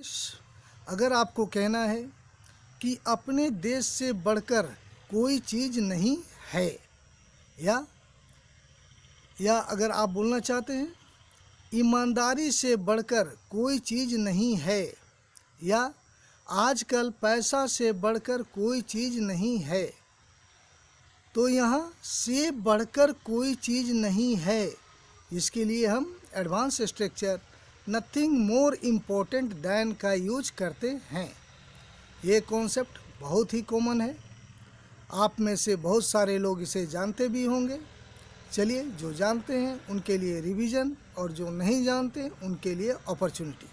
Friends, अगर आपको कहना है कि अपने देश से बढ़कर कोई चीज़ नहीं है, या अगर आप बोलना चाहते हैं ईमानदारी से बढ़कर कोई चीज़ नहीं है, या आजकल पैसा से बढ़कर कोई चीज़ नहीं है, तो यहाँ से बढ़कर कोई चीज़ नहीं है, इसके लिए हम advance structure nothing more important then का यूज करते हैं। ये कॉन्सेप्ट बहुत ही कॉमन है, आप में से बहुत सारे लोग इसे जानते भी होंगे। चलिए, जो जानते हैं उनके लिए रिवीजन और जो नहीं जानते उनके लिए अपॉर्चुनिटी।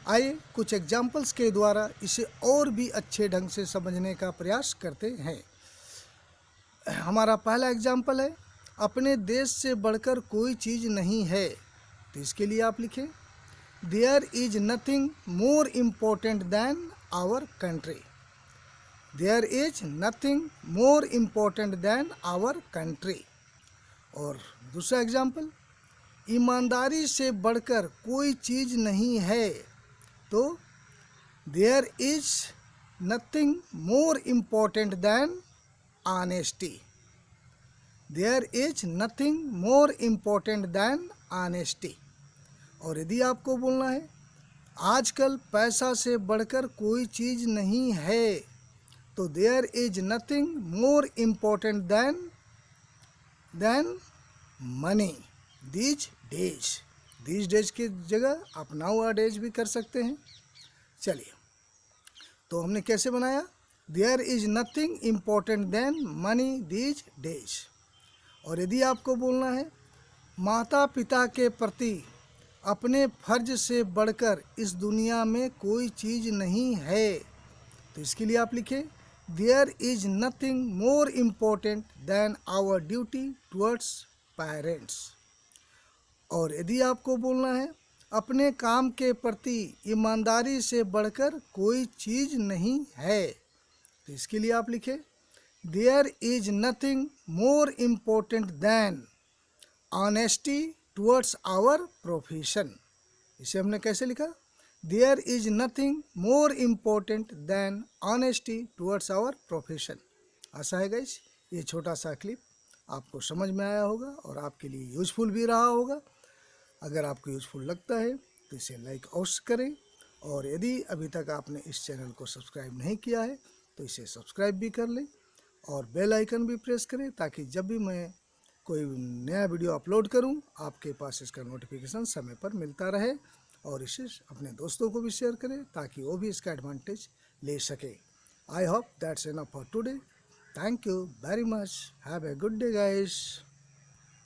आइए कुछ एग्जाम्पल्स के द्वारा इसे और भी अच्छे ढंग से समझने का प्रयास करते हैं। हमारा पहला एग्जाम्पल है, अपने देश से बढ़कर कोई चीज़ नहीं है। तो इसके लिए आप लिखें, there is nothing more important than our country. There is nothing more important than our country. और दूसरा एग्जाम्पल, ईमानदारी से बढ़कर कोई चीज़ नहीं है। तो there is nothing more important than honesty. There is nothing more important than honesty. और यदि आपको बोलना है आजकल पैसा से बढ़कर कोई चीज़ नहीं है, तो there is nothing more important than money these days. These days की जगह आप नाउ आर डेज भी कर सकते हैं। चलिए, तो हमने कैसे बनाया, there is nothing important than money these days. और यदि आपको बोलना है माता पिता के प्रति अपने फर्ज से बढ़कर इस दुनिया में कोई चीज़ नहीं है, तो इसके लिए आप लिखें, there is nothing more important than our duty towards parents. और यदि आपको बोलना है अपने काम के प्रति ईमानदारी से बढ़कर कोई चीज़ नहीं है, तो इसके लिए आप लिखें, there is nothing more important than honesty towards our profession. इसे हमने कैसे लिखा, there is nothing more important than honesty towards our profession. आशा है गाइस ये छोटा सा क्लिप आपको समझ में आया होगा और आपके लिए यूजफुल भी रहा होगा। अगर आपको यूजफुल लगता है तो इसे लाइक अवश्य करें, और यदि अभी तक आपने इस चैनल को सब्सक्राइब नहीं किया है तो इसे सब्सक्राइब भी कर लें और बेल आइकन भी प्रेस करें, ताकि जब भी मैं कोई नया वीडियो अपलोड करूं आपके पास इसका नोटिफिकेशन समय पर मिलता रहे। और इसे अपने दोस्तों को भी शेयर करें ताकि वो भी इसका एडवांटेज ले सके। I hope that's enough for today. Thank you very much. Have a good day guys.